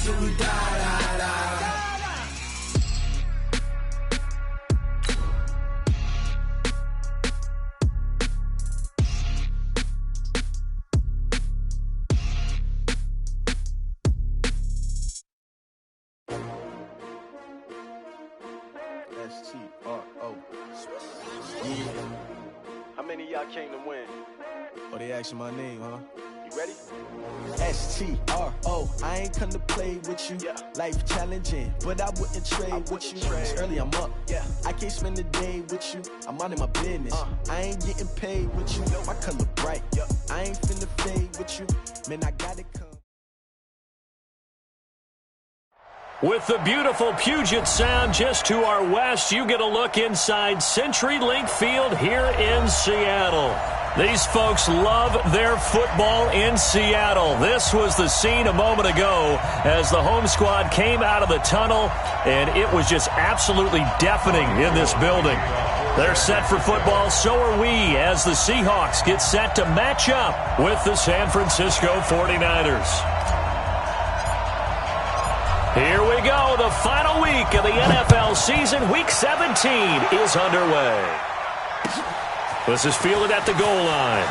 till we die, die. S-T-R-O. Yeah. How many of y'all came to win? Oh, they asking my name, huh? You ready? S-T-R-O. I ain't come to play with you. Yeah. Life challenging, but I wouldn't trade with you. It's early, I'm up. Yeah. I can't spend the day with you. I'm minding my business. I ain't getting paid with you. My color bright. Yeah. I ain't finna fade with you. Man, I gotta come. With the beautiful Puget Sound just to our west, you get a look inside CenturyLink Field here in Seattle. These folks love their football in Seattle. This was the scene a moment ago as the home squad came out of the tunnel, and it was just absolutely deafening in this building. They're set for football, so are we, as the Seahawks get set to match up with the San Francisco 49ers. Here we go. The final week of the NFL season. Week 17 is underway. This is fielded at the goal line.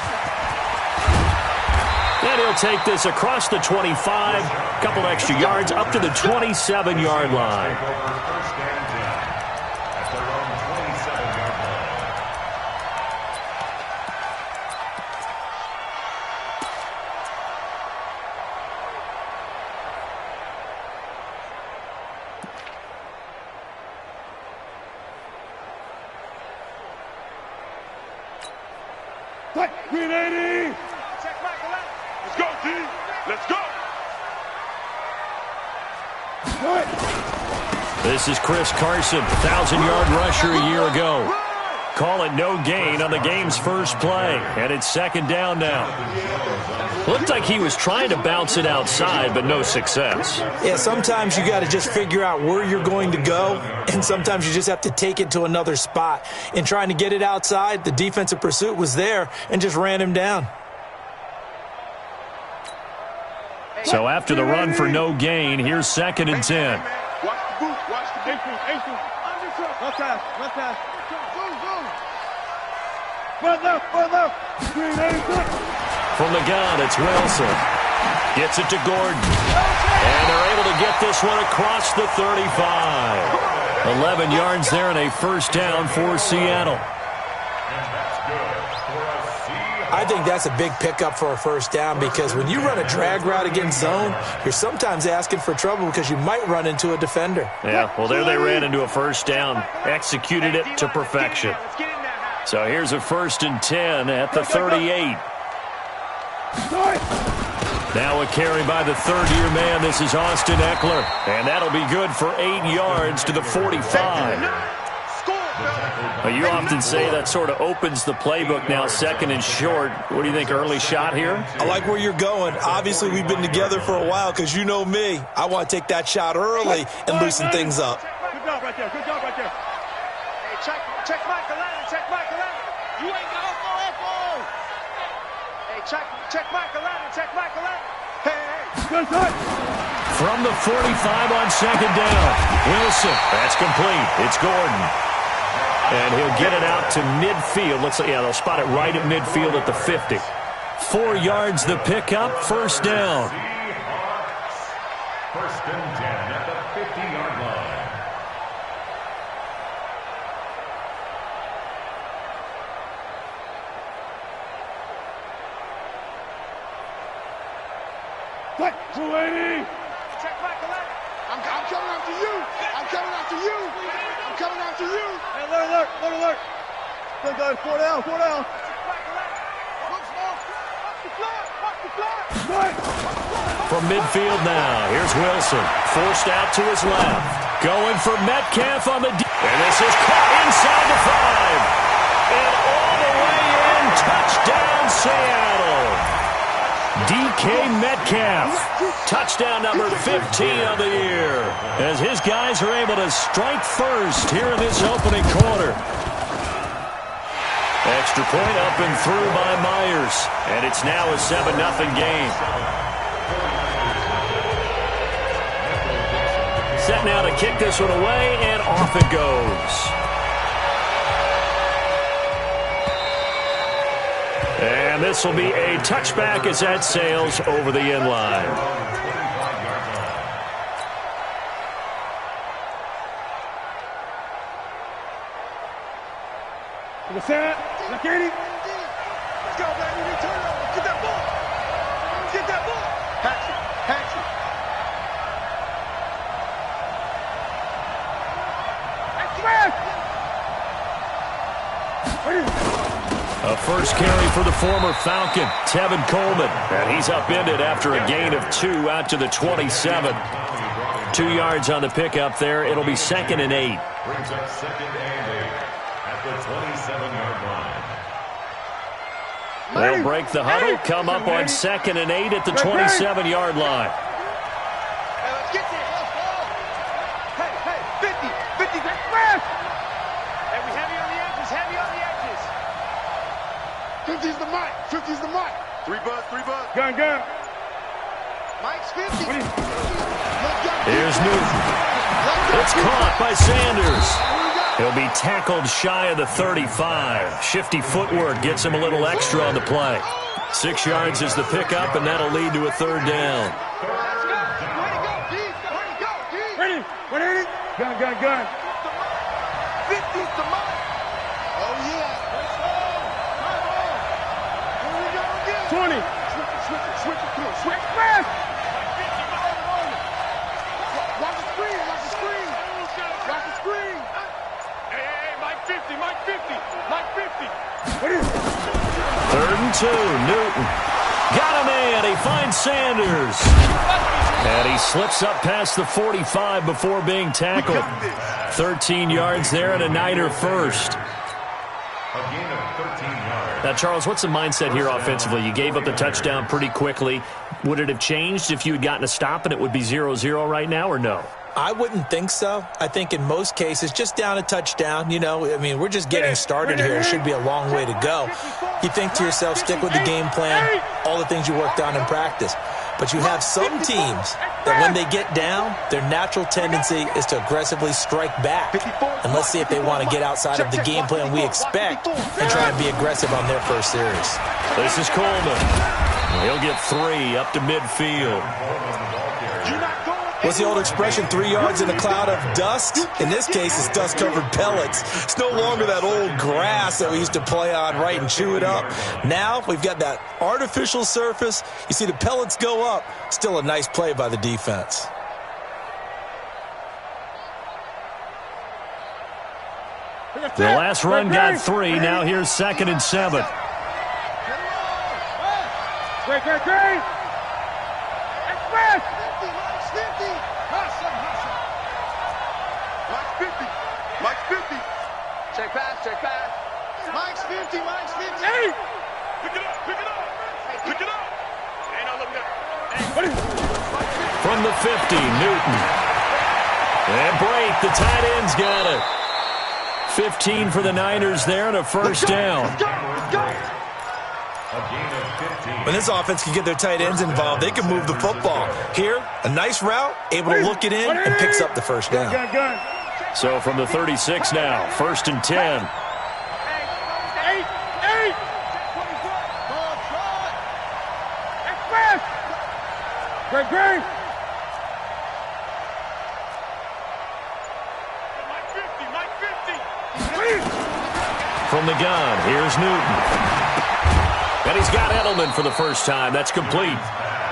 And he'll take this across the 25, couple extra yards, up to the 27-yard line. Green 80! Let's go, team! Let's go! This is Chris Carson, 1,000-yard rusher a year ago. Call it no gain on the game's first play, and it's second down now. Looked like he was trying to bounce it outside, but no success. Yeah, sometimes you got to just figure out where you're going to go, and sometimes you just have to take it to another spot. In trying to get it outside, the defensive pursuit was there and just ran him down. So after the run for no gain, here's second and 10. Watch the boot, watch the boot. Left pass, left pass. Run left. Green 80. From the gun, it's Wilson. Gets it to Gordon. And they're able to get this one across the 35. 11 yards there and a first down for Seattle. I think that's a big pickup for a first down because when you run a drag route against zone, you're sometimes asking for trouble because you might run into a defender. Yeah, well, there they ran into a first down. Executed it to perfection. So here's a first and 10 at the 38. Now a carry by the third-year man. This is Austin Eckler. And that'll be good for 8 yards to the 45. Well, you often say that sort of opens the playbook now, second and short. What do you think, early shot here? I like where you're going. Obviously, we've been together for a while because you know me. I want to take that shot early and loosen things up. Good job right there. Hey, check Michael Allen. Check Michael Allen. You ain't got no Hey, check Michael Allen. Check Michael Allen. Hey. From the 45 on second down. Wilson. That's complete. It's Gordon. And he'll get it out to midfield. Looks like, yeah, they'll spot it right at midfield at the 50. 4 yards the pickup, first down. First and 10 at the 50-yard line. What? 280! Check Michael Allen. I'm coming after you. I'm coming after you. I'm coming after you. Hey, alert. Good, guys. 4 down. Check Michael Allen. Look small. Watch the flag. From midfield now, here's Wilson. Forced out to his left. Going for Metcalf on the and this is caught inside the 5. And all the way in, touchdown Seattle. DK Metcalf, touchdown number 15 of the year, as his guys are able to strike first here in this opening quarter. Extra point up and through by Myers, and it's now a 7-0 game. Set now to kick this one away, and off it goes. And this will be a touchback as that sails over the end line. To the side. Look at it. Let's go, baby. Return it over. Get that ball. Get that ball. Hatchet. Hatchet. A first carry for the former Falcon, Tevin Coleman. And he's upended after a gain of 2 out to the 27. 2 yards on the pickup there. It'll be 2nd and 8. Brings up 2nd and 8 at the 27-yard line. They'll break the huddle, come up on 2nd and 8 at the 27-yard line. Hey, let's get there. Let's go. Hey, 50, that's fast. Hey, we heavy on the edges, heavy on the edges. 50's the mic. 50's the mic. 3 bucks, 3 bucks. Gun. Mike's 50. Here's Newton. It's caught by Sanders. He'll be tackled shy of the 35. Shifty footwork gets him a little extra on the play. 6 yards is the pickup, and that'll lead to a 3rd down. Let's go. Way to go, D. Ready. Gun. 50's the mark. Oh, yeah. Let's go. Here we go again. 20. Switch it. Come on, switch. Fast. Watch the screen. Watch the screen. Watch the screen. Hey, Mike 50. Mike 50. 3rd and 2, Newton. Got a man. He finds Sanders. And he slips up past the 45 before being tackled. 13 yards there and a Niner first. A gain of 13 yards. Now, Charles, what's the mindset here offensively? You gave up the touchdown pretty quickly. Would it have changed if you had gotten a stop and it would be 0-0 right now, or no? I wouldn't think so. I think in most cases, just down a touchdown, we're just getting started here. It should be a long way to go. You think to yourself, stick with the game plan, all the things you worked on in practice. But you have some teams that when they get down, their natural tendency is to aggressively strike back. And let's see if they want to get outside of the game plan we expect and try and be aggressive on their first series. This is Coleman. He'll get 3 up to midfield. What's the old expression, 3 yards in a cloud of dust? In this case, it's dust-covered pellets. It's no longer that old grass that we used to play on, right, and chew it up. Now we've got that artificial surface. You see the pellets go up. Still a nice play by the defense. The last run got 3. Now here's 2nd and 7. Great. Express. 50. Hustle. Mike's 50. Check pass. Mike's 50. Hey. Pick it up. Ain't no looking up. From the 50, Newton. And break, the tight end's got it. 15 for the Niners there and a first down. When this offense can get their tight ends involved, they can move the football. Here, a nice route, able to look it in, and picks up the first down. Gun. So from the 36 now, 1st and 10. Eight. Express. Great. From the gun, here's Newton. And he's got Edelman for the first time. That's complete.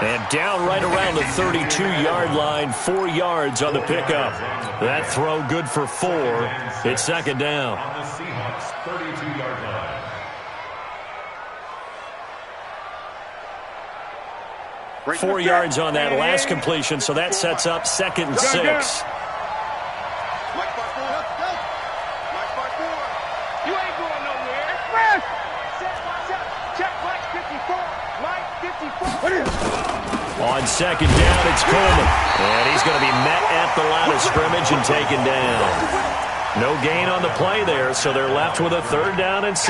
And down right around the 32-yard line, 4 yards on the pickup. That throw good for 4. It's 2nd down. On the Seahawks 32-yard line. 4 yards on that last completion, so that sets up 2nd and 6. Mike 5-4. You ain't going nowhere. Express. Check Mike 54. On 2nd down, it's Coleman. And he's going to be met at the line of scrimmage and taken down. No gain on the play there, so they're left with a 3rd down and 6.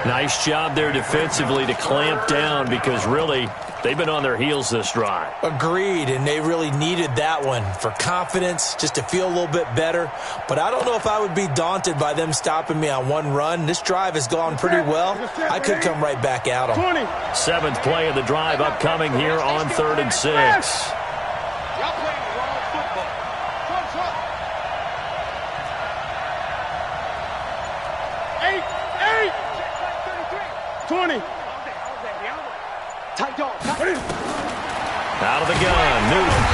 Nice job there defensively to clamp down because really They've been on their heels this drive. Agreed, and they really needed that one for confidence, just to feel a little bit better. But I don't know if I would be daunted by them stopping me on one run. This drive has gone pretty well. I could come right back at them. 7th play of the drive upcoming here on 3rd and 6. Y'all playing the wrong football. Eight. 20. Tight dog. Out of the gun, Newton.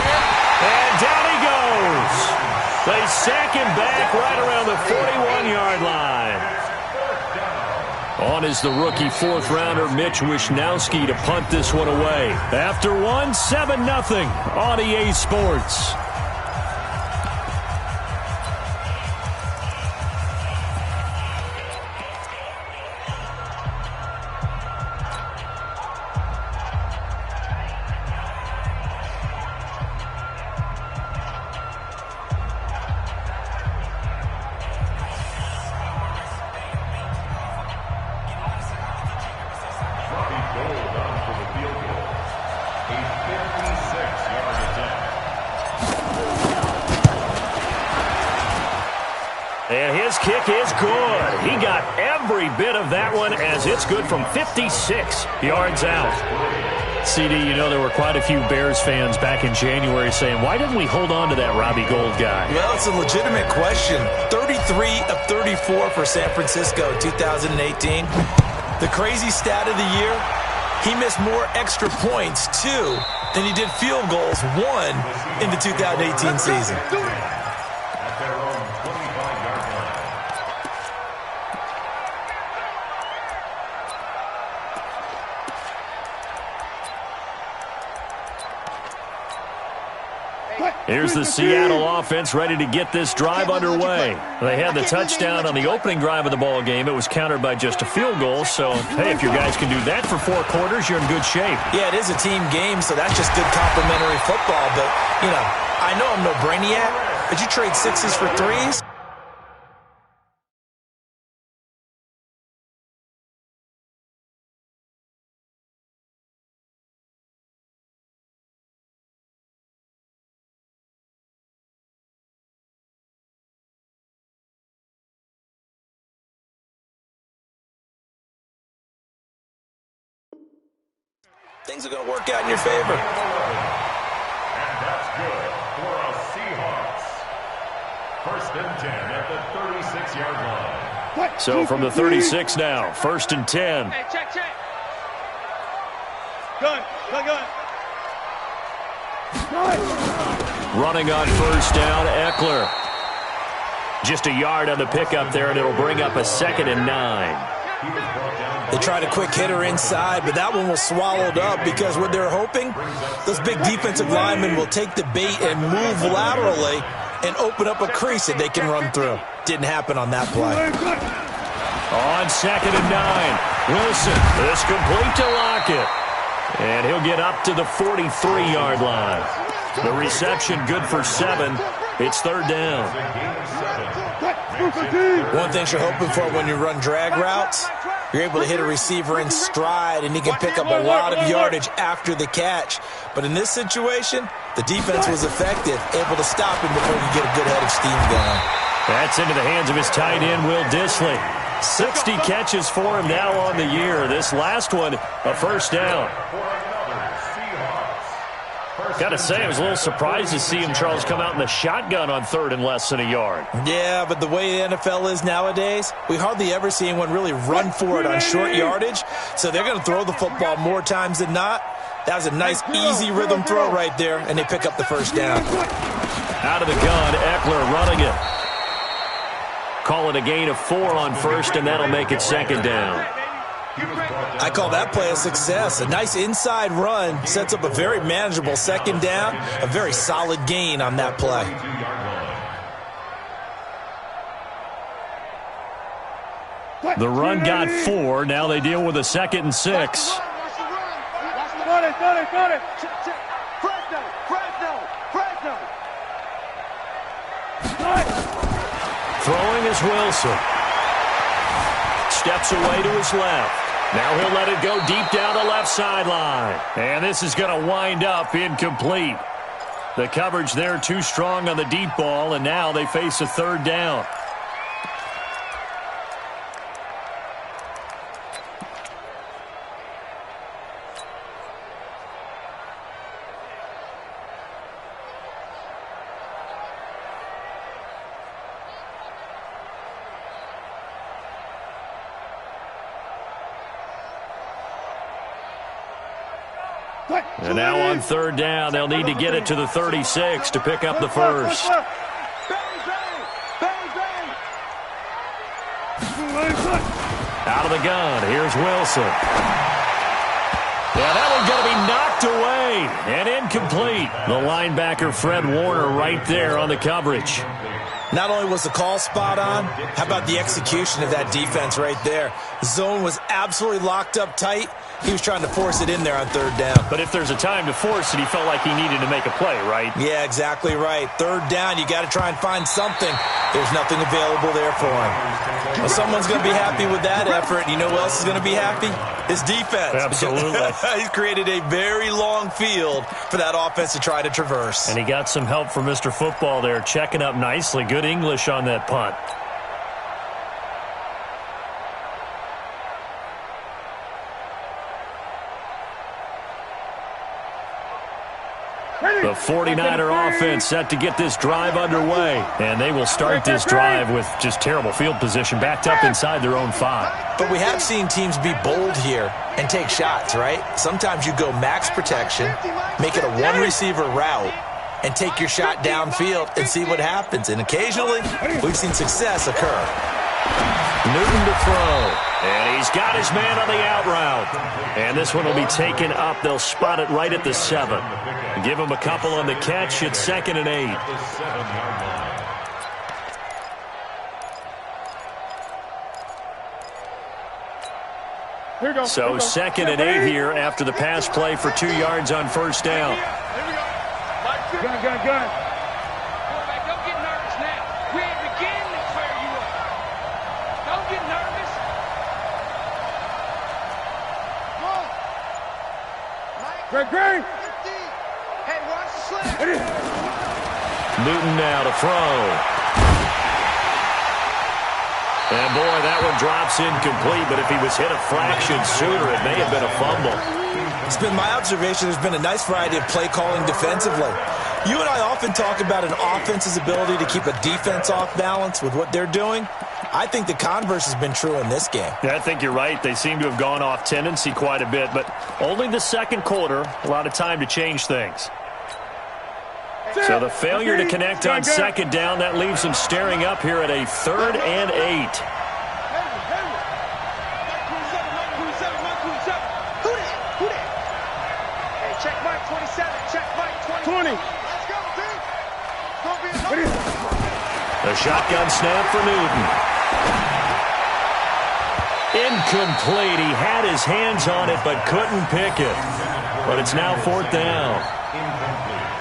And down he goes. They sack him back right around the 41-yard line. On is the rookie 4th-rounder Mitch Wishnowsky to punt this one away. After one, 7-0 on EA Sports. And his kick is good. He got every bit of that one as it's good from 56 yards out. CD, you know there were quite a few Bears fans back in January saying, why didn't we hold on to that Robbie Gould guy? Well, it's a legitimate question. 33 of 34 for San Francisco in 2018. The crazy stat of the year, he missed more extra points, 2, than he did field goals, 1, in the 2018 season. Here's the Seattle offense ready to get this drive underway. They had the touchdown on the opening drive of the ball game. It was countered by just a field goal. So, hey, if your guys can do that for 4 quarters, you're in good shape. Yeah, it is a team game, so that's just good complimentary football. But, you know, I know I'm no brainiac, but you trade 6s for 3s? Things are going to work out in your favor. And that's good for our Seahawks. 1st and 10 at the 36-yard line. So from the 36 now, 1st and 10. Hey, check. Gun. Running on 1st down, Eckler. Just a yard on the pickup there, and it'll bring up a 2nd and 9. They tried a quick hitter inside, but that one was swallowed up because what they're hoping, those big defensive linemen will take the bait and move laterally and open up a crease that they can run through. Didn't happen on that play. On 2nd and 9, Wilson is complete to Lockett. And he'll get up to the 43-yard line. The reception good for 7. It's 3rd down. One thing you're hoping for when you run drag routes, you're able to hit a receiver in stride, and he can pick up a lot of yardage after the catch. But in this situation, the defense was effective, able to stop him before you get a good head of steam going. That's into the hands of his tight end, Will Dissly. 60 catches for him now on the year. This last one, a 1st down. Got to say, I was a little surprised to see him, Charles, come out in the shotgun on 3rd and less than a yard. Yeah, but the way the NFL is nowadays, we hardly ever see anyone really run for it on short yardage. So they're going to throw the football more times than not. That was a nice, easy rhythm throw right there, and they pick up the 1st down. Out of the gun, Eckler running it. Call it a gain of 4 on 1st, and that'll make it 2nd down. I call that play a success. A nice inside run sets up a very manageable 2nd down, a very solid gain on that play. The run got 4. Now they deal with a 2nd and 6. Got it. Fresno. Throwing is Wilson. Steps away to his left. Now he'll let it go deep down the left sideline. And this is going to wind up incomplete. The coverage there too strong on the deep ball, and now they face a third down. And now on third down, they'll need to get it to the 36 to pick up the first. Out of the gun, here's Wilson. Yeah, that one's going to be knocked away and incomplete. The linebacker, Fred Warner, right there on the coverage. Not only was the call spot on, how about the execution of that defense right there? The zone was absolutely locked up tight. He was trying to force it in there on third down. But if there's a time to force it, he felt like he needed to make a play, right? Yeah, exactly right. Third down, you got to try and find something. There's nothing available there for him. Well, someone's going to be happy with that effort. You know who else is going to be happy? His defense. Absolutely. He's created a very long field for that offense to try to traverse. And he got some help from Mr. Football there, checking up nicely. Good English on that punt. The 49er offense set to get this drive underway. And they will start this drive with just terrible field position, backed up inside their own 5. But we have seen teams be bold here and take shots, right? Sometimes you go max protection, make it a one-receiver route, and take your shot downfield and see what happens. And occasionally, we've seen success occur. Newton to throw. And he's got his man on the out route. And this one will be taken up. They'll spot it right at the 7. Give him a couple on the catch. It's 2nd and 8. So 2nd and 8 here after the pass play for 2 yards on first down. Gun. Quarterback, don't get nervous now. We ain't beginning to clear you up. Don't get nervous. Greg. Hey, watch the slip. Newton now to throw. And boy, that one drops incomplete, but if he was hit a fraction sooner, it may have been a fumble. It's been my observation there's been a nice variety of play calling defensively. You and I often talk about an offense's ability to keep a defense off balance with what they're doing. I think the converse has been true in this game. Yeah, I think you're right. They seem to have gone off tendency quite a bit, but only the second quarter, a lot of time to change things. So the failure to connect on second down, that leaves them staring up here at a 3rd and 8. Hey, check Mike 27. Check Mike 20. Let's go, team. The shotgun snap for Newton. Incomplete. He had his hands on it but couldn't pick it. But it's now 4th down.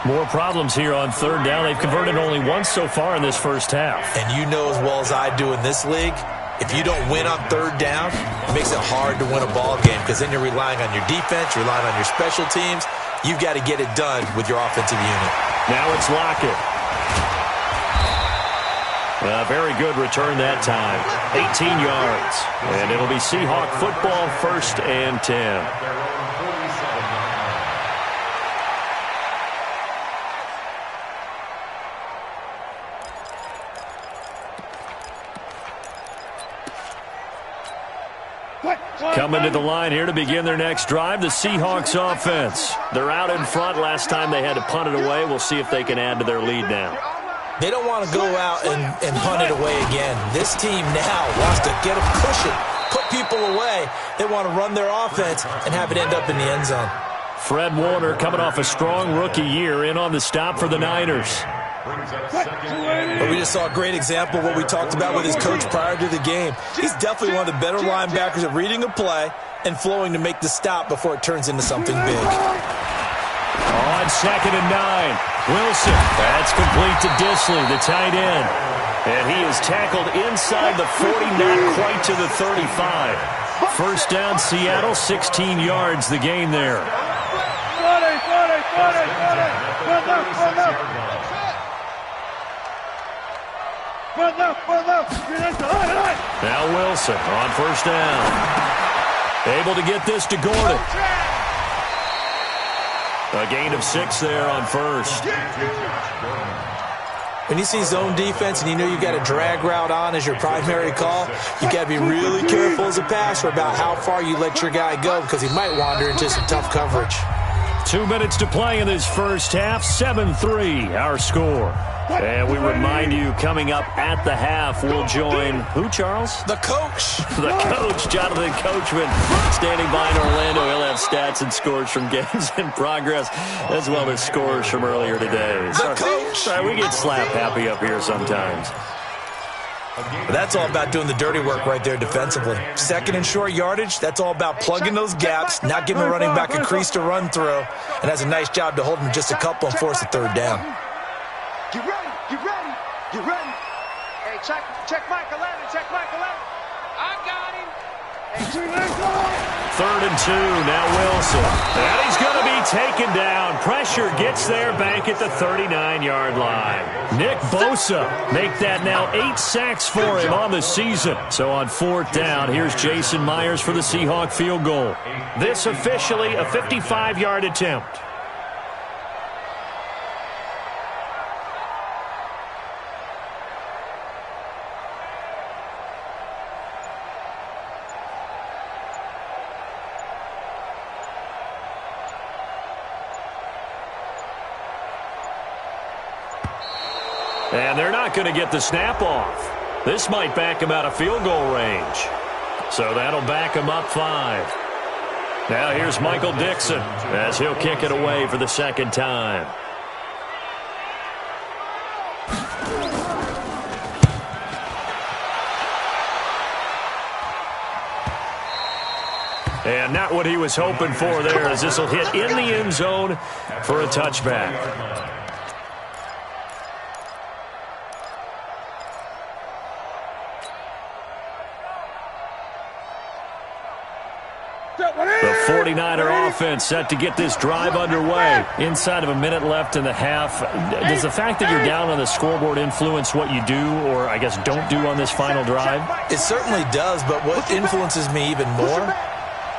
More problems here on third down. They've converted only once so far in this first half. And you know as well as I do in this league, if you don't win on third down, it makes it hard to win a ball game because then you're relying on your defense, you're relying on your special teams. You've got to get it done with your offensive unit. Now it's Lockett. A very good return that time. 18 yards. And it'll be Seahawk football, 1st and 10. Coming to the line here to begin their next drive, the Seahawks offense. They're out in front. Last time they had to punt it away. We'll see if they can add to their lead now. They don't want to go out and punt it away again. This team now wants to get a cushion, put people away. They want to run their offense and have it end up in the end zone. Fred Warner coming off a strong rookie year in on the stop for the Niners. But we just saw a great example of what we talked about with his coach prior to the game. He's definitely one of the better linebackers at reading a play and flowing to make the stop before it turns into something big. On 2nd and 9, Wilson. That's complete to Disley, the tight end. And he is tackled inside the 40, not quite to the 35. First down, Seattle, 16 yards the gain there. Now Wilson on first down. Able to get this to Gordon. A gain of 6 there on first. When you see zone defense and you know you've got a drag route on as your primary call, you've got to be really careful as a passer about how far you let your guy go because he might wander into some tough coverage. 2 minutes to play in this first half. 7-3 our score. And we remind you, coming up at the half, we'll join who, Charles? The coach. The coach, Jonathan Coachman, standing by in Orlando. He'll have stats and scores from games in progress, as well as scores from earlier today. The coach. Sorry, we get slap happy up here sometimes. But that's all about doing the dirty work right there defensively. Second and short yardage, that's all about plugging those gaps, not giving the running back a crease to run through, and has a nice job to hold him just a couple and force a third down. Get ready, get ready, get ready. Hey, check Michael Allen, check Michael Allen. I got him. Third and 2, now Wilson. And he's going to be taken down. Pressure gets there back at the 39-yard line. Nick Bosa make that now 8 sacks for him on the season. So on fourth down, here's Jason Myers for the Seahawk field goal. This officially a 55-yard attempt. And they're not going to get the snap off. This might back him out of field goal range. So that'll back him up 5. Now here's Michael Dixon as he'll kick it away for the second time. And not what he was hoping for there, as this will hit in the end zone for a touchback. The 49er offense set to get this drive underway. Inside of a minute left in the half. Does the fact that you're down on the scoreboard influence what you do, or I guess don't do on this final drive? It certainly does, but what influences me even more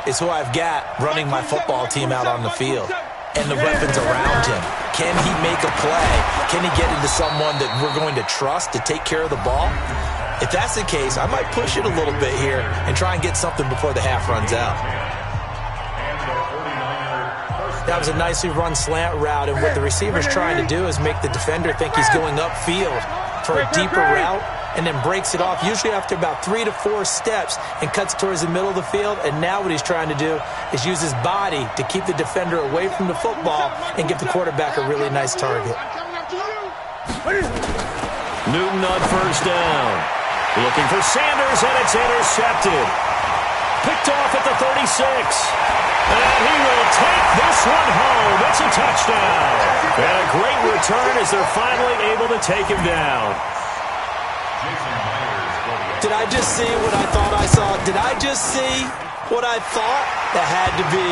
is who I've got running my football team out on the field and the weapons around him. Can he make a play? Can he get into someone that we're going to trust to take care of the ball? If that's the case, I might push it a little bit here and try and get something before the half runs out. That was a nicely run slant route, and what the receiver's trying to do is make the defender think he's going upfield for a deeper route and then breaks it off, usually after about 3 to 4 steps, and cuts towards the middle of the field. And now what he's trying to do is use his body to keep the defender away from the football and give the quarterback a really nice target. Newton on first down. Looking for Sanders, and it's intercepted. Picked off at the 36. And he will take this one home. It's a touchdown. And a great return as they're finally able to take him down. Did I just see what I thought I saw? Did I just see what I thought? That had to be.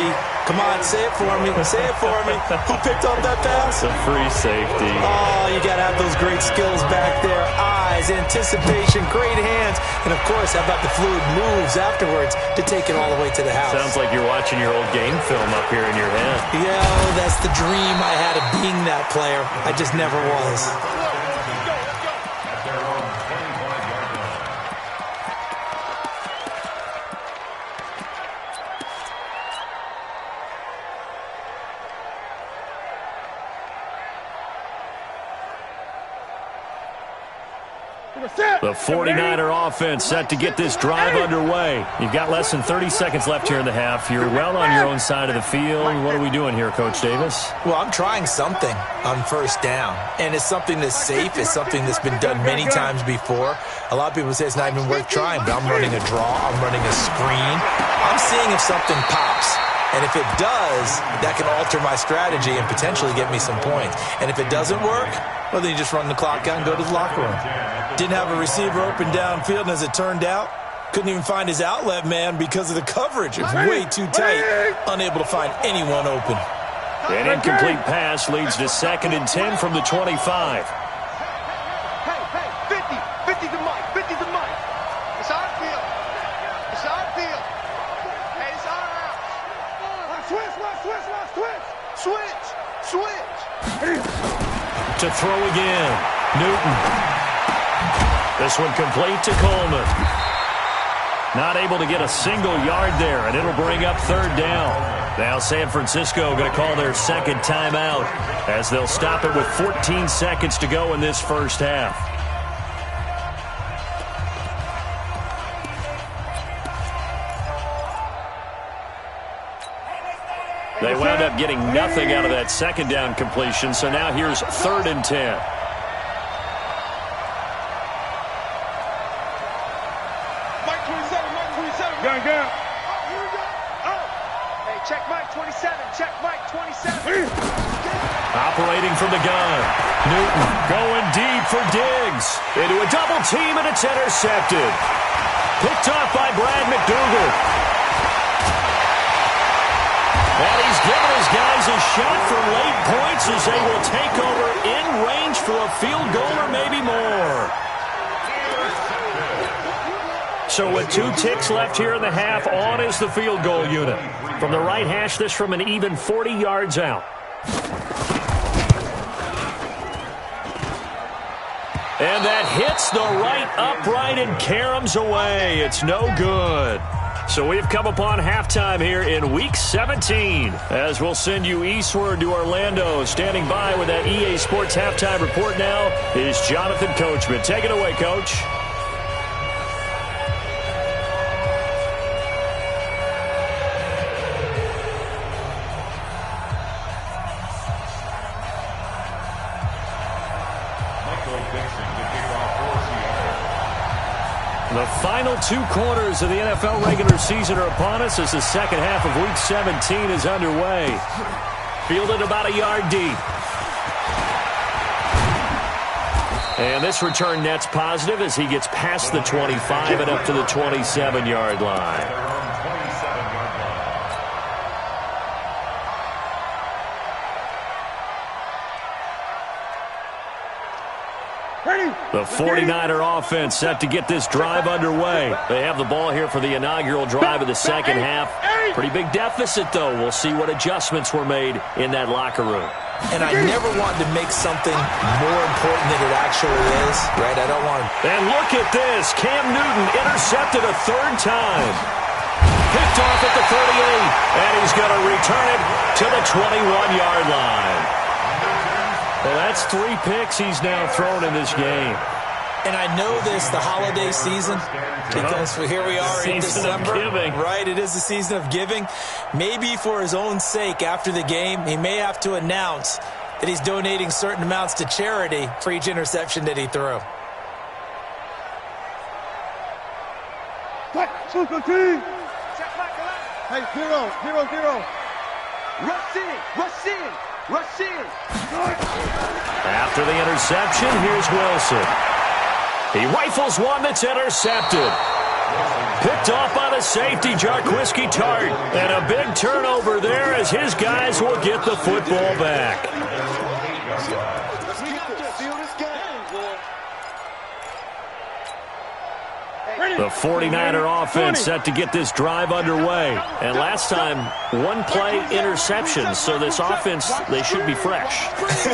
Come on, say it for me. Say it for me. Who picked up that pass? It's a free safety. Oh, you got to have those great skills back there. Eyes, anticipation, great hands. And, of course, how about the fluid moves afterwards to take it all the way to the house? Sounds like you're watching your old game film up here in your head. Yeah, that's the dream I had of being that player. I just never was. The 49er offense set to get this drive underway. You've got less than 30 seconds left here in the half. You're well on your own side of the field. What are we doing here, Coach Davis? Well, I'm trying something on first down, and it's something that's safe. It's something that's been done many times before. A lot of people say it's not even worth trying, but I'm running a draw. I'm running a screen. I'm seeing if something pops. And if it does, that can alter my strategy and potentially get me some points. And if it doesn't work, well, then you just run the clock out and go to the locker room. Didn't have a receiver open downfield, and as it turned out, Couldn't even find his outlet man because of the coverage. It's way too tight. Unable to find anyone open. An incomplete pass leads to 2nd and 10 from the 25. Hey, 50 to Mike, 50 to Mike. It's our field. It's our field. Hey, it's our house. Switch. To throw again. Newton. This one complete to Coleman. Not able to get a single yard there, and it'll bring up 3rd down. Now San Francisco going to call their 2nd timeout as they'll stop it with 14 seconds to go in this first half. They wound up getting nothing out of that 2nd down completion, so now here's 3rd and 10. Check Mike 27. Check Mike 27. Operating from the gun. Newton going deep for Diggs. Into a double team, and it's intercepted. Picked off by Brad McDougal. And he's given his guys a shot for late points as they will take over in range for a field goal or maybe more. So with 2 ticks left here in the half, on is the field goal unit. From the right hash, this from an even 40 yards out. And that hits the right upright and caroms away. It's no good. So we've come upon halftime here in Week 17. As we'll send you eastward to Orlando. Standing by with that EA Sports halftime report now is Jonathan Coachman. Take it away, Coach. The final 2 quarters of the NFL regular season are upon us as the second half of Week 17 is underway. Fielded about a yard deep. And this return net's positive as he gets past the 25 and up to the 27-yard line. The 49er offense set to get this drive underway. They have the ball here for the inaugural drive of the second half. Pretty big deficit, though. We'll see what adjustments were made in that locker room. And I never wanted to make something more important than it actually is, right? I don't want to. And look at this. Cam Newton intercepted a 3rd time. Picked off at the 38, and he's going to return it to the 21-yard line. Well, that's 3 picks he's now thrown in this game. And I know this, the holiday season, because here we are in December. Right, it is the season of giving. Maybe for his own sake, after the game, he may have to announce that he's donating certain amounts to charity for each interception that he threw. Hey, 0-0-0. Rush in. After the interception, here's Wilson. He rifles one that's intercepted. Picked off by the safety, Jarquiski Tart. And a big turnover there as his guys will get the football back. The 49er offense set to get this drive underway. And last time, 1-play interception. So this offense, they should be fresh.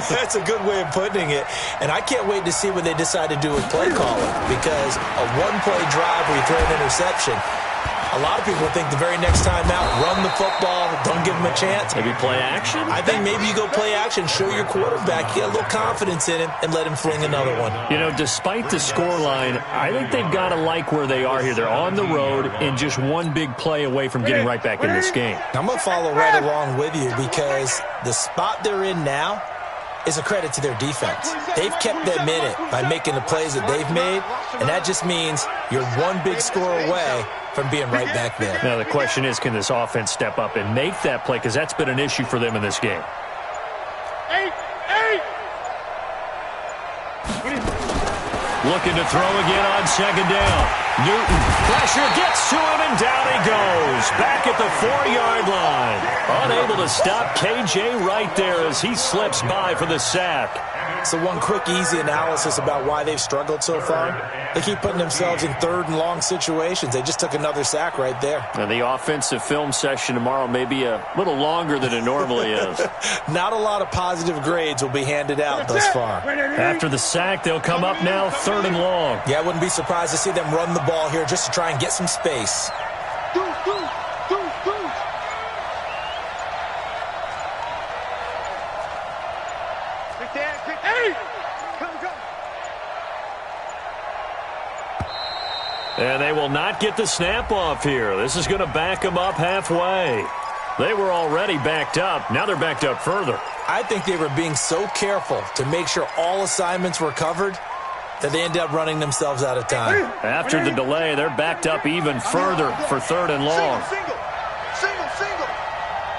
That's a good way of putting it. And I can't wait to see what they decide to do with play calling. Because a 1-play drive where you throw an interception, a lot of people think the very next time out, run the football, don't give him a chance. Maybe play action? I think maybe you go play action, show your quarterback, get a little confidence in him, and let him fling another one. You know, despite the scoreline, I think they've got to like where they are here. They're on the road and just one big play away from getting right back in this game. I'm going to follow right along with you because the spot they're in now is a credit to their defense. They've kept them in it by making the plays that they've made, and that just means you're one big score away from being right back there. Now, the question is, can this offense step up and make that play? Because that's been an issue for them in this game. Looking to throw again on 2nd down. Newton, pressure gets to him, and down he goes. Back at the 4-yard line. Unable to stop KJ right there as he slips by for the sack. So one quick, easy analysis about why they've struggled so far. They keep putting themselves in third and long situations. They just took another sack right there. And the offensive film session tomorrow may be a little longer than it normally is. Not a lot of positive grades will be handed out thus far. After the sack, they'll come up now 3rd and long. Yeah, I wouldn't be surprised to see them run the ball here just to try and get some space. And they will not get the snap off here. This is going to back them up halfway. They were already backed up. Now they're backed up further. I think they were being so careful to make sure all assignments were covered that they ended up running themselves out of time. After the delay, they're backed up even further for 3rd and long. Single.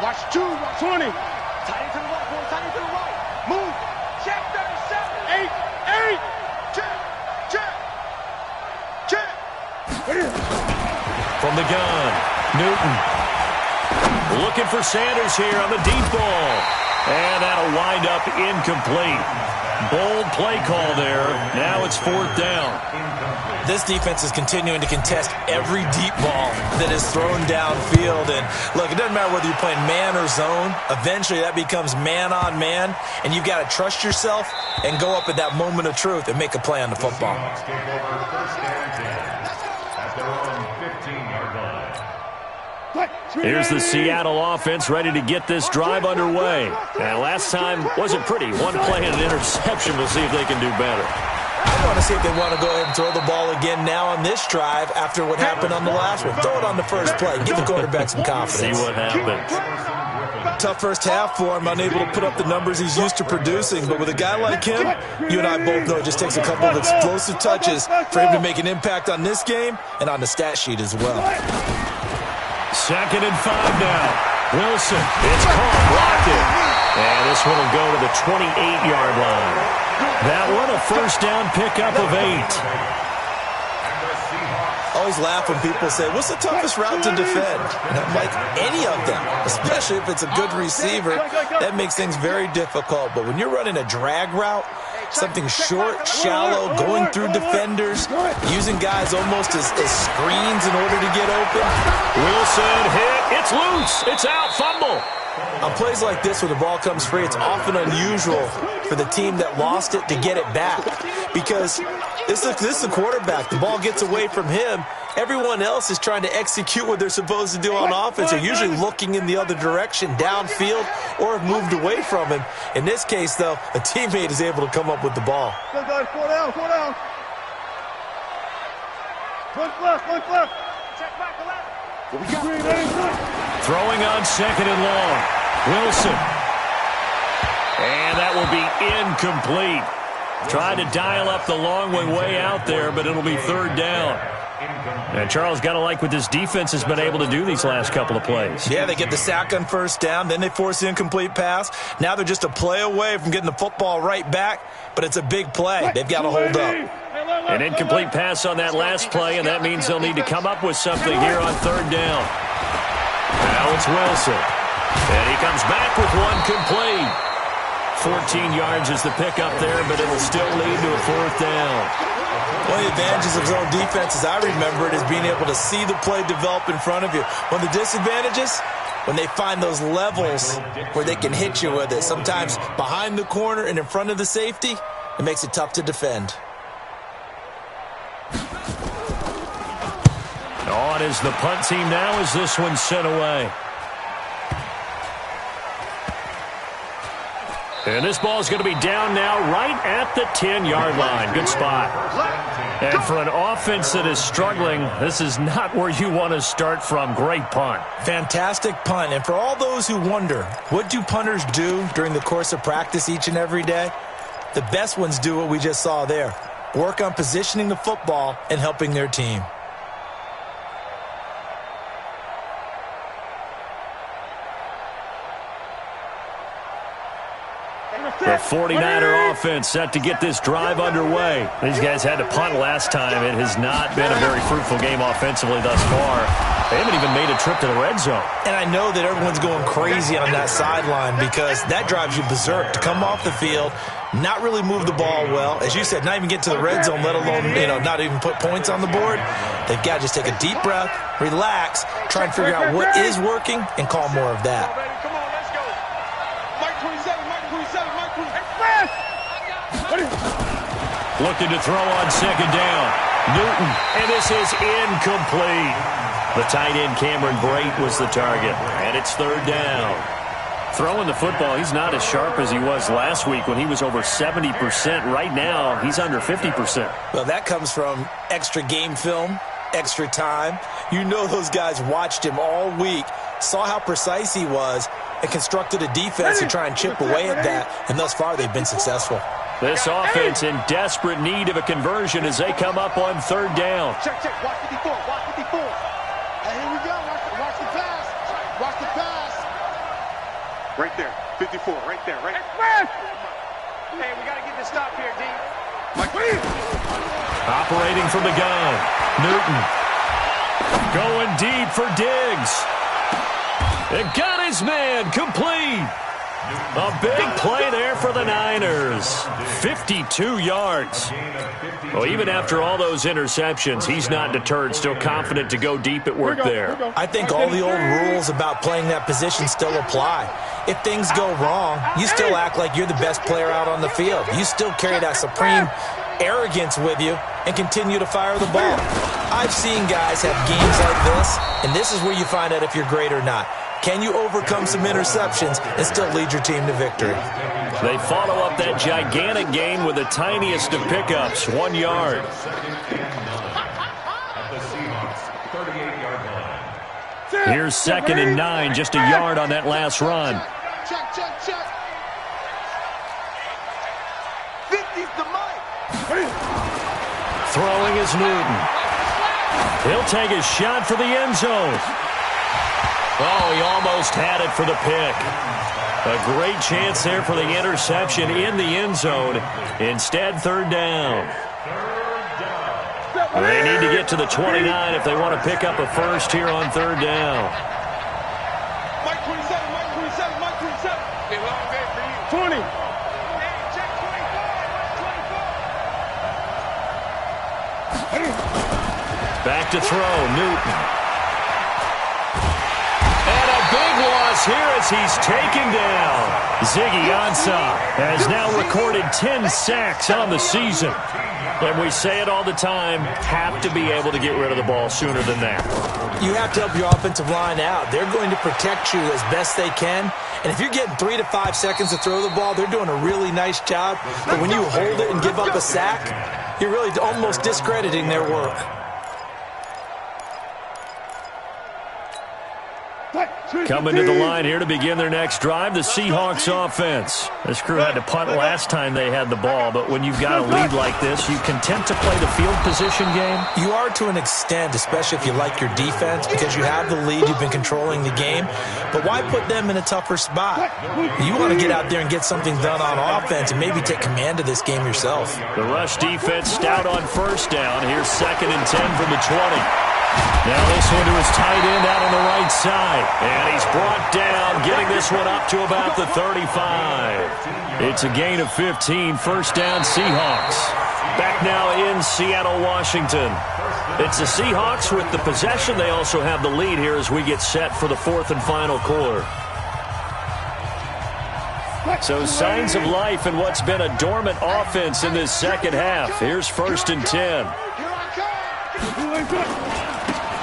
Watch 2, watch 20. Tight end to the right, boy, tight end to the right. Move. Check 37. 8. Check. From the gun, Newton. Looking for Sanders here on the deep ball. And that'll wind up incomplete. Bold play call there. Now it's 4th down. This defense is continuing to contest every deep ball that is thrown downfield. And look, it doesn't matter whether you're playing man or zone. Eventually that becomes man on man. And you've got to trust yourself and go up at that moment of truth and make a play on the football. Here's the Seattle offense ready to get this drive underway. And last time wasn't pretty. One play and an interception. We'll see if they can do better. I want to see if they want to go ahead and throw the ball again now on this drive after what happened on the last one. Throw it on the first play. Give the quarterback some confidence. See what happens. Tough first half for him, unable to put up the numbers he's used to producing. But with a guy like him, you and I both know it just takes a couple of explosive touches for him to make an impact on this game and on the stat sheet as well. 2nd and 5 now. Wilson, it's caught, blocked it. And this one will go to the 28-yard line. That one a first down pickup of 8. I always laugh when people say, what's the toughest route to defend? And I'm like, any of them, especially if it's a good receiver. That makes things very difficult. But when you're running a drag route, something short, shallow, going through defenders, using guys almost as screens in order to get open. Wilson hit. It's loose. It's out. Fumble. On plays like this where the ball comes free, it's often unusual for the team that lost it to get it back. Because this is the quarterback. The ball gets away from him. Everyone else is trying to execute what they're supposed to do on offense. They're usually looking in the other direction, downfield, or have moved away from him. In this case, though, a teammate is able to come up with the ball. 4 down. One left. Check back 11. Throwing on 2nd and long. Wilson. And that will be incomplete. Tried to dial up the long way out there, but it'll be 3rd down. And Charles, got to like what this defense has been able to do these last couple of plays. Yeah, they get the sack on first down, then they force the incomplete pass. Now they're just a play away from getting the football right back, but it's a big play. They've got to hold up. An incomplete pass on that last play, and that means they'll need to come up with something here on 3rd down. Now it's Wilson. And he comes back with one complete. 14 yards is the pickup there, but it'll still lead to a 4th down. One of the advantages of zone defense, as I remember it, is being able to see the play develop in front of you. One of the disadvantages, when they find those levels where they can hit you with it, sometimes behind the corner and in front of the safety, it makes it tough to defend. On is the punt team now as this one's sent away. And this ball is going to be down now right at the 10-yard line. Good spot. And for an offense that is struggling, this is not where you want to start from. Great punt. Fantastic punt. And for all those who wonder, what do punters do during the course of practice each and every day? The best ones do what we just saw there. Work on positioning the football and helping their team. The 49er offense set to get this drive underway. These guys had to punt last time. It has not been a very fruitful game offensively thus far. They haven't even made a trip to the red zone. And I know that everyone's going crazy on that sideline because that drives you berserk to come off the field, not really move the ball well. As you said, not even get to the red zone, let alone, not even put points on the board. They've got to just take a deep breath, relax, try and figure out what is working, and call more of that. Come on, let's go. Mike 27, Mike 27, Mike 27. Looking to throw on second down. Newton, and this is incomplete. The tight end, Cameron Brate, was the target, and it's third down. Throwing the football, he's not as sharp as he was last week when he was over 70%. Right now, he's under 50%. Well, that comes from extra game film, extra time. You know those guys watched him all week, saw how precise he was, and constructed a defense to try and chip away at that, and thus far they've been successful. This offense in desperate need of a conversion as they come up on third down. Check, watch 54, watch 54. Hey, here we go, watch the pass. Watch the pass. Right there, 54, right there, right there. Hey, we got to get this stop here, D. Mike, wait. Operating from the gun, Newton. Going deep for Diggs. It got his man complete. A big play there for the Niners. 52 yards. Well, even after all those interceptions, he's not deterred, still confident to go deep at work there. I think all the old rules about playing that position still apply. If things go wrong, you still act like you're the best player out on the field. You still carry that supreme arrogance with you and continue to fire the ball. I've seen guys have games like this, and this is where you find out if you're great or not. Can you overcome some interceptions and still lead your team to victory? They follow up that gigantic gain with the tiniest of pickups, 1 yard. Here's 2nd and 9, just a yard on that last run. Check. 50's the mic. Throwing is Newton. He'll take a shot for the end zone. Oh, he almost had it for the pick. A great chance there for the interception in the end zone. Instead, third down. They need to get to the 29 if they want to pick up a first here on third down. Mike 27, Mike 27, Mike 27. Big long day for you. 20. Hey, check 24, 24. Back to throw, Newton. Here as he's taken down. Ziggy Ansah has now recorded 10 sacks on the season. And we say it all the time, have to be able to get rid of the ball sooner than that. You have to help your offensive line out. They're going to protect you as best they can. And if you're getting 3 to 5 seconds to throw the ball, they're doing a really nice job. But when you hold it and give up a sack, you're really almost discrediting their work. Coming to the line here to begin their next drive, the Seahawks offense. This crew had to punt last time they had the ball, but when you've got a lead like this, you content to play the field position game? You are to an extent, especially if you like your defense, because you have the lead, you've been controlling the game. But why put them in a tougher spot? You want to get out there and get something done on offense and maybe take command of this game yourself. The rush defense stout on first down. Here's 2nd and 10 from the 20. Now this one to his tight end out on the right side. And he's brought down, getting this one up to about the 35. It's a gain of 15, first down Seahawks. Back now in Seattle, Washington. It's the Seahawks with the possession. They also have the lead here as we get set for the 4th and final quarter. So signs of life in what's been a dormant offense in this second half. Here's 1st and 10.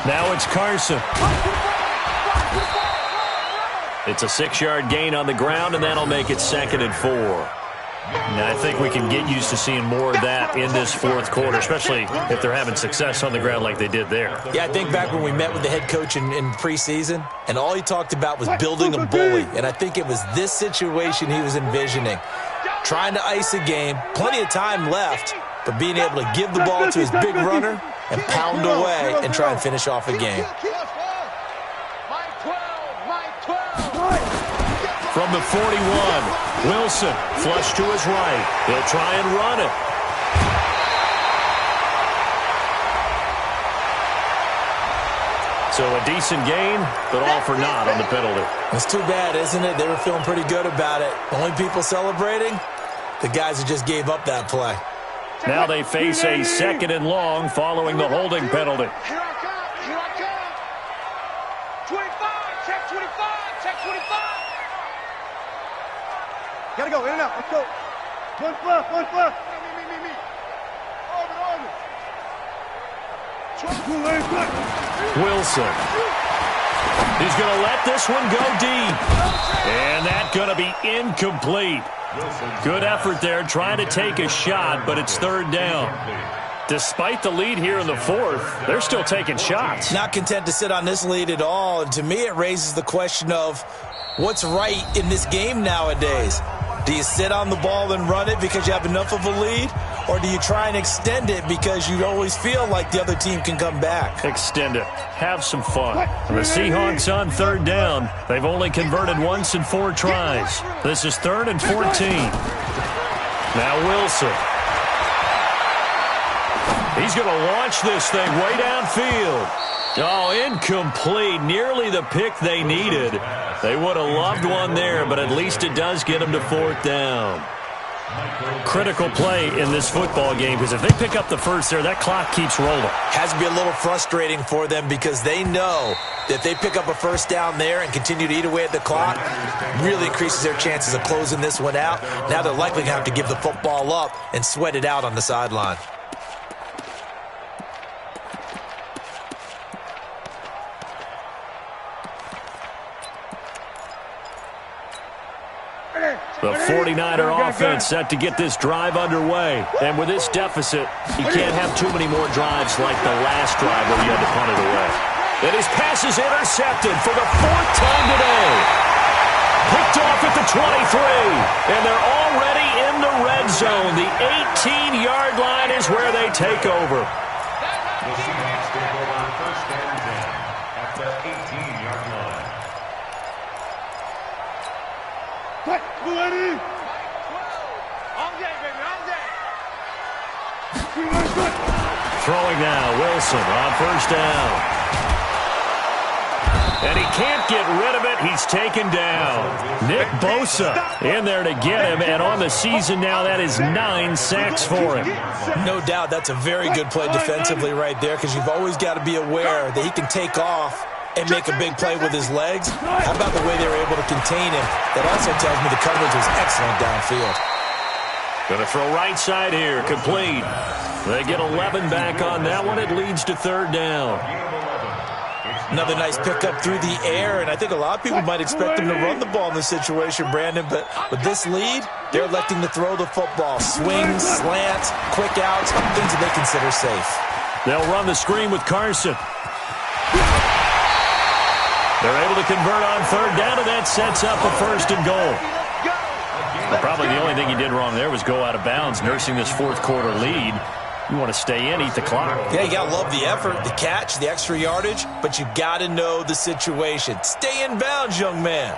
Now it's Carson. It's a 6-yard gain on the ground, and that'll make it 2nd and 4. Now, I think we can get used to seeing more of that in this 4th quarter, especially if they're having success on the ground like they did there. Yeah, I think back when we met with the head coach in preseason, and all he talked about was building a bully, and I think it was this situation he was envisioning. Trying to ice a game, plenty of time left, but being able to give the ball to his big runner and pound away and try and finish off a game. From the 41. Wilson, flush to his right. He'll try and run it. So a decent gain, but all for naught on the penalty. It's too bad, isn't it? They were feeling pretty good about it. Only people celebrating, the guys who just gave up that play. Now they face a 2nd and long following the holding penalty. Here I come. Here I come. 25. Check 25. Check 25. Gotta go, in and out. Let's go. One fluff, one fluff. Me. Wilson. He's going to let this one go deep. And that's going to be incomplete. Good effort there trying to take a shot, but it's 3rd down. Despite the lead here in the 4th, they're still taking shots. Not content to sit on this lead at all. And to me, it raises the question of what's right in this game nowadays. Do you sit on the ball and run it because you have enough of a lead? Or do you try and extend it because you always feel like the other team can come back? Extend it. Have some fun. And the Seahawks on 3rd down. They've only converted once in 4 tries. This is 3rd and 14. Now Wilson. He's going to launch this thing way downfield. Oh, incomplete. Nearly the pick they needed. They would have loved one there, but at least it does get them to 4th down. Critical play in this football game because if they pick up the first there, that clock keeps rolling. Has to be a little frustrating for them because they know that if they pick up a 1st down there and continue to eat away at the clock, really increases their chances of closing this one out. Now they're likely going to have to give the football up and sweat it out on the sideline. The 49er offense set to get this drive underway. And with this deficit, you can't have too many more drives like the last drive where you had to punt it away. And his pass is intercepted for the 4th time today. Picked off at the 23. And they're already in the red zone. The 18-yard line is where they take over. The Seahawks take over 1st and 10 at the 18-yard line. Ready? On day, baby, on day. Throwing now, Wilson on 1st down. And he can't get rid of it. He's taken down. Nick Bosa in there to get him. And on the season now, that is 9 sacks for him. No doubt that's a very good play defensively right there because you've always got to be aware that he can take off and make a big play with his legs. How about the way they were able to contain him? That also tells me the coverage was excellent downfield. Going to throw right side here. Complete. They get 11 back on that one. It leads to 3rd down. Another nice pickup through the air, and I think a lot of people might expect them to run the ball in this situation, Brandon, but with this lead, they're electing to throw the football. Swings, slants, quick outs, things that they consider safe. They'll run the screen with Carson. They're able to convert on 3rd down, and that sets up a 1st and goal. Probably the only thing he did wrong there was go out of bounds, nursing this 4th quarter lead. You want to stay in, eat the clock. Yeah, you got to love the effort, the catch, the extra yardage, but you got to know the situation. Stay in bounds, young man.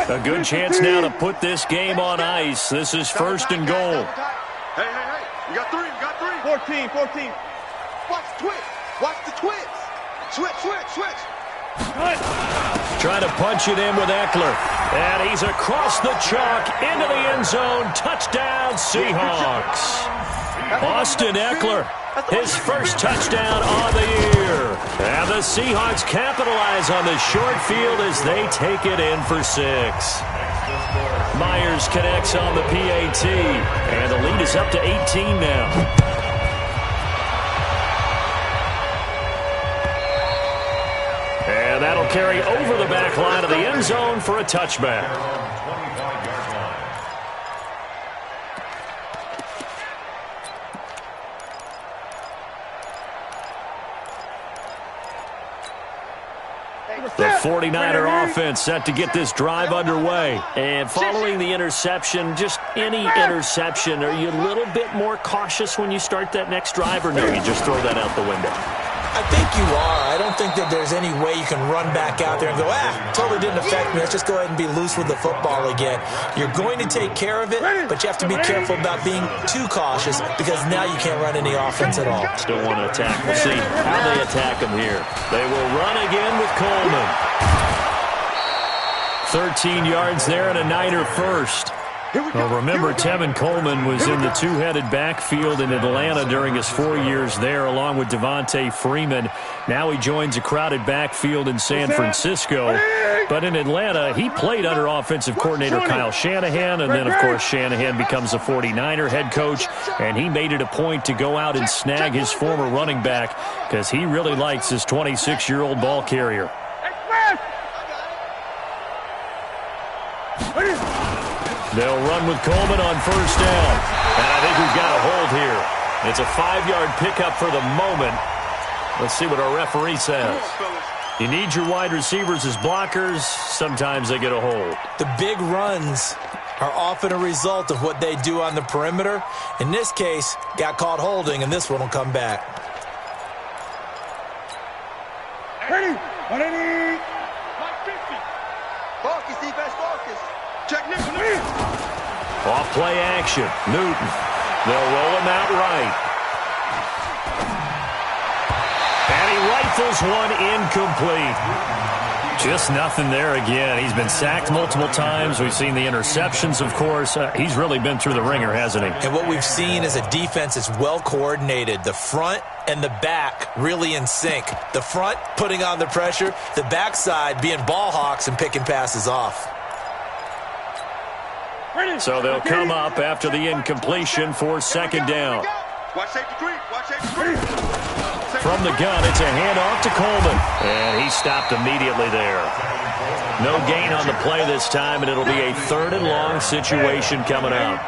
A good chance now to put this game on ice. This is 1st and goal. Hey. You got 3. 14. Watch the twitch. Watch the twitch. Switch. Trying to punch it in with Eckler. And he's across the chalk into the end zone. Touchdown, Seahawks. Austin Eckler, his 1st touchdown on the year. And the Seahawks capitalize on the short field as they take it in for 6. Myers connects on the PAT. And the lead is up to 18 now. And that'll carry over the back line of the end zone for a touchback. The 49er offense set to get this drive underway. And following the interception, just any interception, are you a little bit more cautious when you start that next drive, or no, you just throw that out the window? I think you are. I don't think that there's any way you can run back out there and go, totally didn't affect me. Let's just go ahead and be loose with the football again. You're going to take care of it, but you have to be careful about being too cautious because now you can't run any offense at all. Still want to attack. We'll see how they attack him here. They will run again with Coleman. 13 yards there and a Niner first. Well, remember, Tevin Coleman was in the two-headed backfield in Atlanta during his 4 years there, along with Devontae Freeman. Now he joins a crowded backfield in San Francisco. But in Atlanta, he played under offensive coordinator Kyle Shanahan, and then, of course, Shanahan becomes a 49er head coach, and he made it a point to go out and snag his former running back because he really likes his 26-year-old ball carrier. They'll run with Coleman on first down. And I think we've got a hold here. It's a 5-yard pickup for the moment. Let's see what our referee says. You need your wide receivers as blockers. Sometimes they get a hold. The big runs are often a result of what they do on the perimeter. In this case, got caught holding, and this one will come back. Ready? Ready? Focus, defense, focus. Check Newton. Off play action. Newton. They'll roll him out right. And he rifles one incomplete. Just nothing there again. He's been sacked multiple times. We've seen the interceptions, of course. He's really been through the ringer, hasn't he? And what we've seen is a defense that's well coordinated. The front and the back really in sync. The front putting on the pressure. The backside being ball hawks and picking passes off. So they'll come up after the incompletion for second down. Watch safety three. Watch safety three. From the gun, it's a handoff to Coleman. And he stopped immediately there. No gain on the play this time, and it'll be a 3rd and long situation coming up.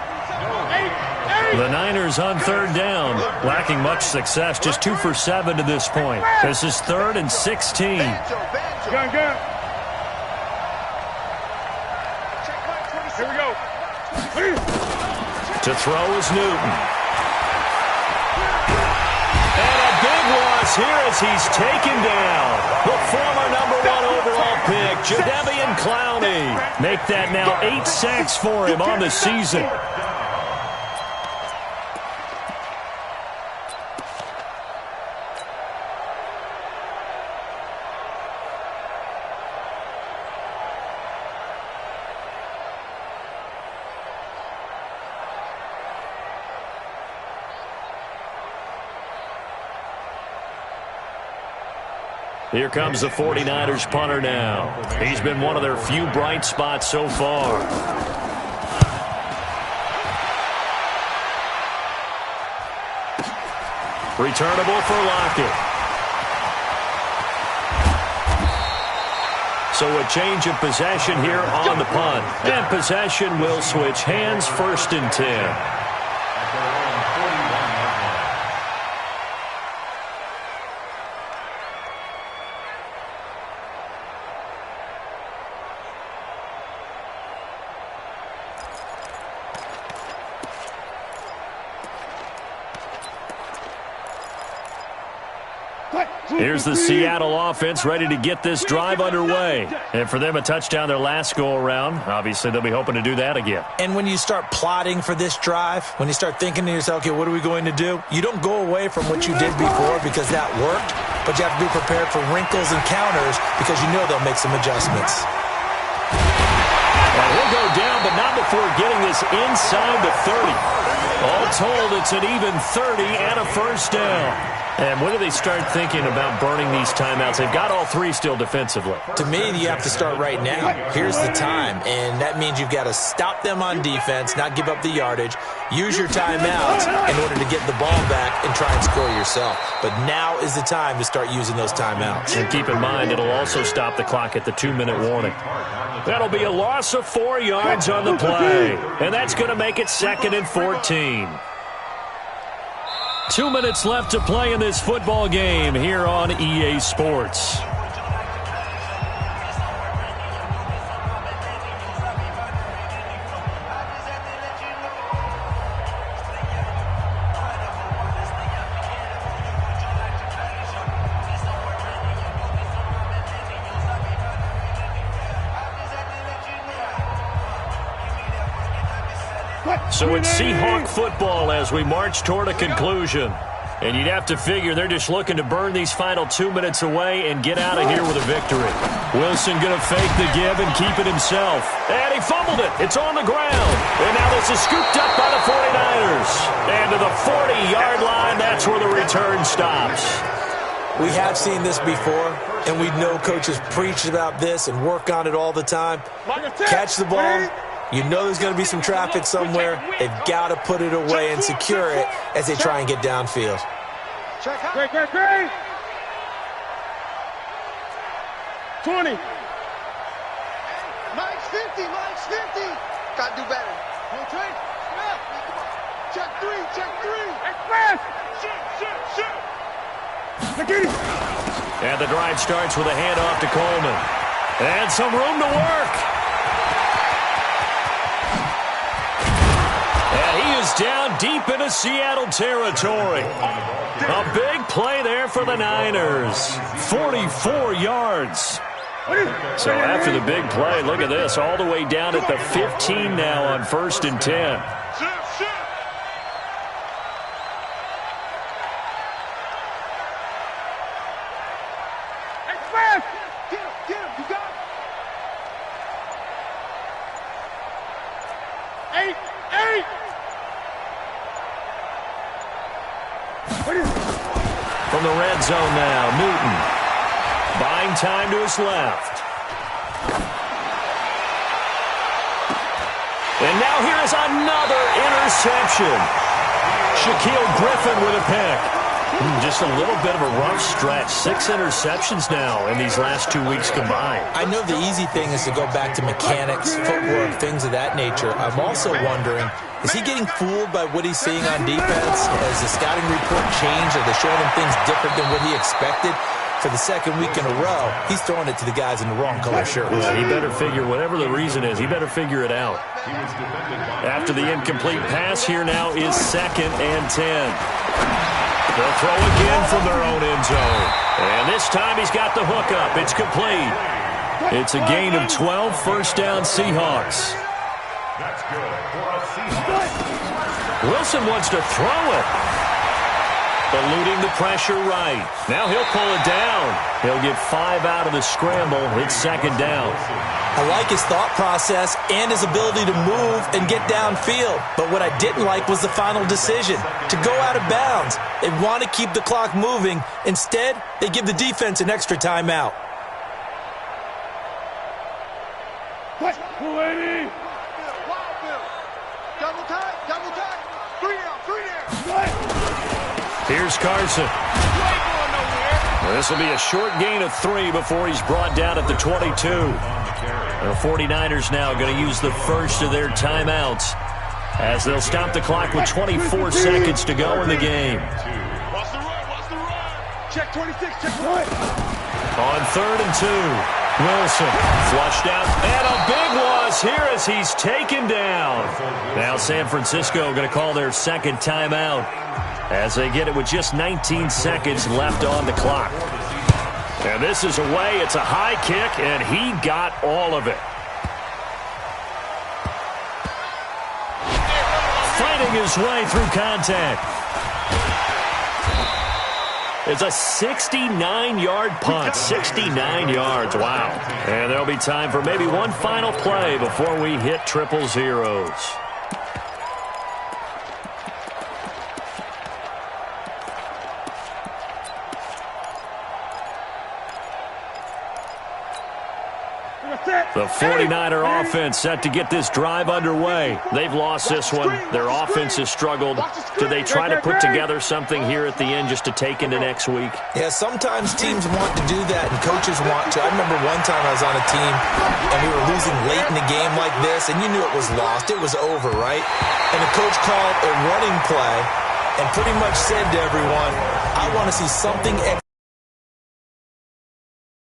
The Niners on 3rd down, lacking much success, just 2 for 7 to this point. This is 3rd and 16. Gun. Here we go. To throw is Newton. And a big loss here as he's taken down. The former #1 overall pick, Jadeveon Clowney. Make that now 8 sacks for him on the season. Here comes the 49ers punter now. He's been one of their few bright spots so far. Returnable for Lockett. So a change of possession here on the punt. And possession will switch hands, 1st and 10. Here's the Seattle offense ready to get this drive underway. And for them, a touchdown their last go-around. Obviously, they'll be hoping to do that again. And when you start plotting for this drive, when you start thinking to yourself, okay, what are we going to do? You don't go away from what you did before because that worked, but you have to be prepared for wrinkles and counters because you know they'll make some adjustments. And he'll go down, but not before getting this inside the 30. All told, it's an even 30 and a first down. And when do they start thinking about burning these timeouts? They've got all 3 still defensively. To me, you have to start right now. Here's the time, and that means you've got to stop them on defense, not give up the yardage, use your timeouts in order to get the ball back and try and score yourself. But now is the time to start using those timeouts. And keep in mind, it'll also stop the clock at the 2-minute warning. That'll be a loss of 4 yards on the play. And that's going to make it 2nd and 14. 2 minutes left to play in this football game here on EA Sports. So it's Seahawk football as we march toward a conclusion. And you'd have to figure they're just looking to burn these final 2 minutes away and get out of here with a victory. Wilson going to fake the give and keep it himself. And he fumbled it. It's on the ground. And now this is scooped up by the 49ers. And to the 40-yard line, that's where the return stops. We have seen this before, and we know coaches preach about this and work on it all the time. Catch the ball. You know there's going to be some traffic somewhere. They've got to put it away and secure it as they try and get downfield. Great. 20. Mike's 50. Got to do better. Check three. Express. Shoot. And the drive starts with a handoff to Coleman. And some room to work. And he is down deep into Seattle territory. A big play there for the Niners. 44 yards. So after the big play, look at this, all the way down at the 15 now on 1st and 10. Get him. You got it. 8. From the red zone now, Newton. Buying time to his left. And now here is another interception. Shaquille Griffin with a pick. Just a little bit of a rough stretch. 6 interceptions now in these last 2 weeks combined. I know the easy thing is to go back to mechanics, footwork, things of that nature. I'm also wondering, is he getting fooled by what he's seeing on defense? Has the scouting report changed? Are they showing him things different than what he expected? For the second week in a row, he's throwing it to the guys in the wrong color shirts. Yeah, he better figure, whatever the reason is, he better figure it out. After the incomplete pass, here now is 2nd and 10. They'll throw again from their own end zone. And this time he's got the hookup. It's complete. It's a gain of 12, 1st down Seahawks. That's good for a Seahawks. Wilson wants to throw it. Eluding the pressure right. Now he'll pull it down. He'll get 5 out of the scramble. It's 2nd down. I like his thought process and his ability to move and get downfield. But what I didn't like was the final decision, to go out of bounds. They want to keep the clock moving. Instead, they give the defense an extra timeout. What? 280. Wild Bill. Double time. 3 down. Here's Carson. This will be a short gain of 3 before he's brought down at the 22. The 49ers now going to use the first of their timeouts as they'll stop the clock with 24 seconds to go in the game. Watch the run. Check 26. On 3rd and 2, Wilson flushed out, and a big loss here as he's taken down. Now San Francisco going to call their 2nd timeout as they get it with just 19 seconds left on the clock. And this is away. It's a high kick, and he got all of it. Fighting his way through contact. It's a 69-yard punt. 69 yards. Wow. And there'll be time for maybe one final play before we hit 000. The 49er offense set to get this drive underway. They've lost this one. Their offense has struggled. Do they try to put together something here at the end just to take into next week? Yeah, sometimes teams want to do that and coaches want to. I remember one time I was on a team and we were losing late in the game like this, and you knew it was lost. It was over, right? And the coach called a running play and pretty much said to everyone, I want to see something